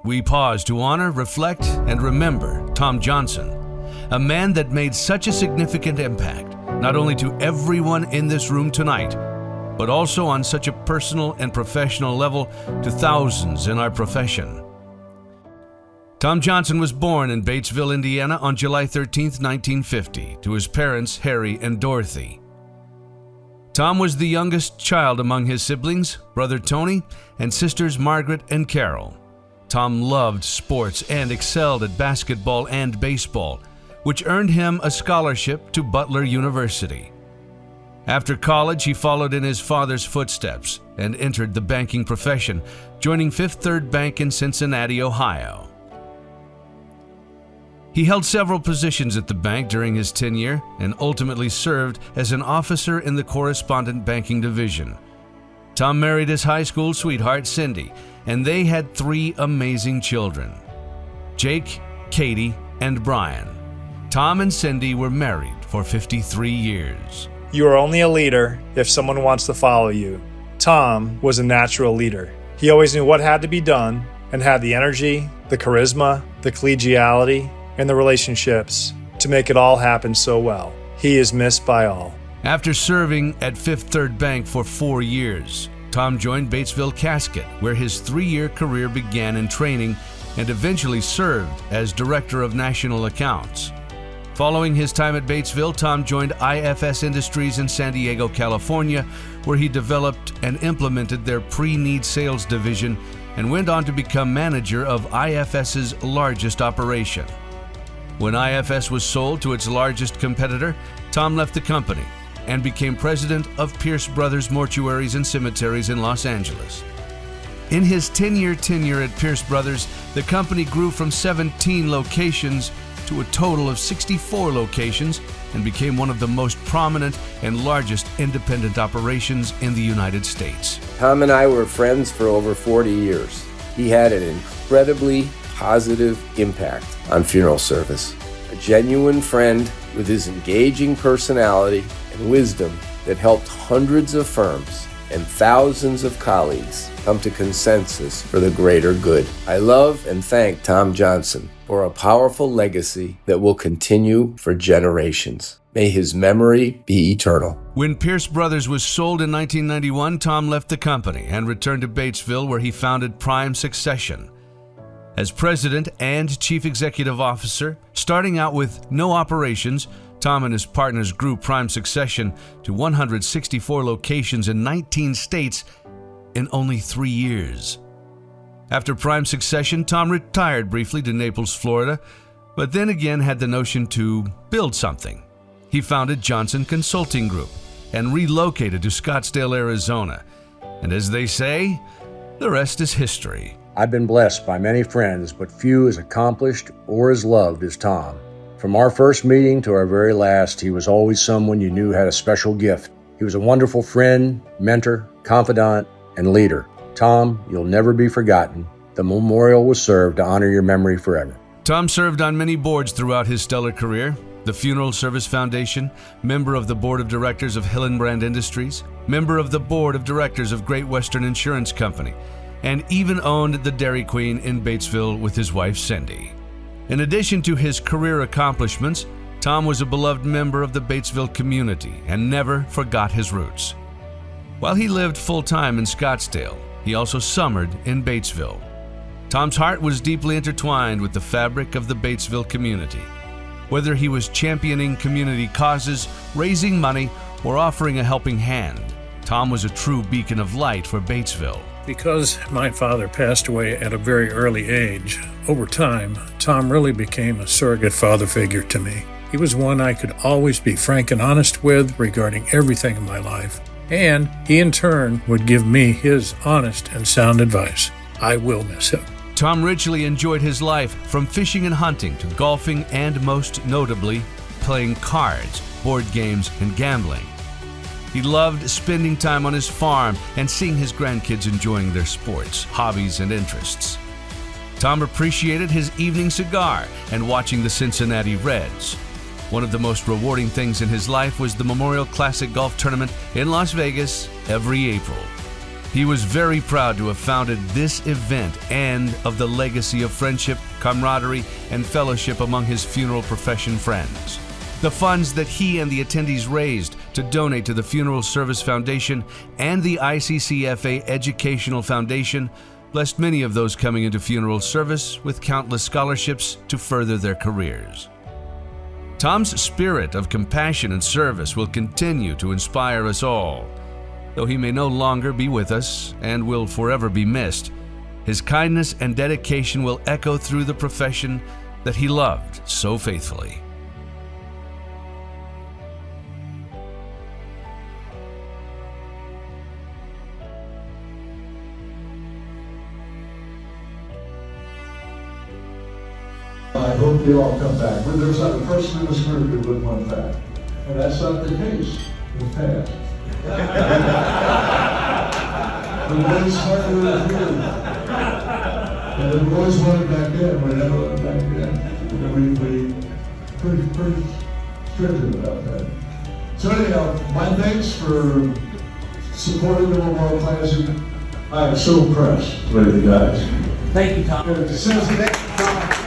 we pause to honor, reflect, and remember Tom Johnson, a man that made such a significant impact, not only to everyone in this room tonight, but also on such a personal and professional level to thousands in our profession. Tom Johnson was born in Batesville, Indiana on July 13, 1950, to his parents, Harry and Dorothy. Tom was the youngest child among his siblings, brother Tony, and sisters Margaret and Carol. Tom loved sports and excelled at basketball and baseball, which earned him a scholarship to Butler University. After college, he followed in his father's footsteps and entered the banking profession, joining Fifth Third Bank in Cincinnati, Ohio. He held several positions at the bank during his tenure and ultimately served as an officer in the correspondent banking division. Tom married his high school sweetheart, Cindy, and they had 3 amazing children: Jake, Katie, and Brian. Tom and Cindy were married for 53 years. You are only a leader if someone wants to follow you. Tom was a natural leader. He always knew what had to be done and had the energy, the charisma, the collegiality, and the relationships to make it all happen so well. He is missed by all. After serving at Fifth Third Bank for 4 years, Tom joined Batesville Casket, where his 3-year career began in training and eventually served as Director of National Accounts. Following his time at Batesville, Tom joined IFS Industries in San Diego, California, where he developed and implemented their pre-need sales division and went on to become manager of IFS's largest operation. When IFS was sold to its largest competitor, Tom left the company and became president of Pierce Brothers Mortuaries and Cemeteries in Los Angeles. In his 10-year tenure at Pierce Brothers, the company grew from 17 locations to a total of 64 locations and became one of the most prominent and largest independent operations in the United States. Tom and I were friends for over 40 years. He had an incredibly positive impact on funeral service. A genuine friend with his engaging personality and wisdom that helped hundreds of firms and thousands of colleagues come to consensus for the greater good. I love and thank Tom Johnson for a powerful legacy that will continue for generations. May his memory be eternal. When Pierce Brothers was sold in 1991, Tom left the company and returned to Batesville, where he founded Prime Succession. As president and chief executive officer, starting out with no operations, Tom and his partners grew Prime Succession to 164 locations in 19 states in only 3 years. After Prime Succession, Tom retired briefly to Naples, Florida, but then again had the notion to build something. He founded Johnson Consulting Group and relocated to Scottsdale, Arizona. And as they say, the rest is history. I've been blessed by many friends, but few as accomplished or as loved as Tom. From our first meeting to our very last, he was always someone you knew had a special gift. He was a wonderful friend, mentor, confidant, and leader. Tom, you'll never be forgotten. The memorial was served to honor your memory forever. Tom served on many boards throughout his stellar career: the Funeral Service Foundation, member of the Board of Directors of Hillenbrand Industries, member of the Board of Directors of Great Western Insurance Company, and even owned the Dairy Queen in Batesville with his wife Cindy. In addition to his career accomplishments, Tom was a beloved member of the Batesville community and never forgot his roots. While he lived full-time in Scottsdale, he also summered in Batesville. Tom's heart was deeply intertwined with the fabric of the Batesville community. Whether he was championing community causes, raising money, or offering a helping hand, Tom was a true beacon of light for Batesville. Because my father passed away at a very early age, over time, Tom really became a surrogate father figure to me. He was one I could always be frank and honest with regarding everything in my life, and he in turn would give me his honest and sound advice. I will miss him. Tom richly enjoyed his life, from fishing and hunting to golfing and, most notably, playing cards, board games, and gambling. He loved spending time on his farm and seeing his grandkids enjoying their sports, hobbies, and interests. Tom appreciated his evening cigar and watching the Cincinnati Reds. One of the most rewarding things in his life was the Memorial Classic Golf Tournament in Las Vegas every April. He was very proud to have founded this event and of the legacy of friendship, camaraderie, and fellowship among his funeral profession friends. The funds that he and the attendees raised to donate to the Funeral Service Foundation and the ICCFA Educational Foundation blessed many of those coming into funeral service with countless scholarships to further their careers. Tom's spirit of compassion and service will continue to inspire us all. Though he may no longer be with us and will forever be missed, his kindness and dedication will echo through the profession that he loved so faithfully. I hope they all come back. But there's not a person in this group who wouldn't want back. And that's not the case in the past. The boys started with you. And the boys wanted back then. We never went back then. And we pretty stringent about that. So anyhow, my thanks for supporting the Memorial Classic. I am so impressed with the guys. Thank you, Tom. Thank you, Tom.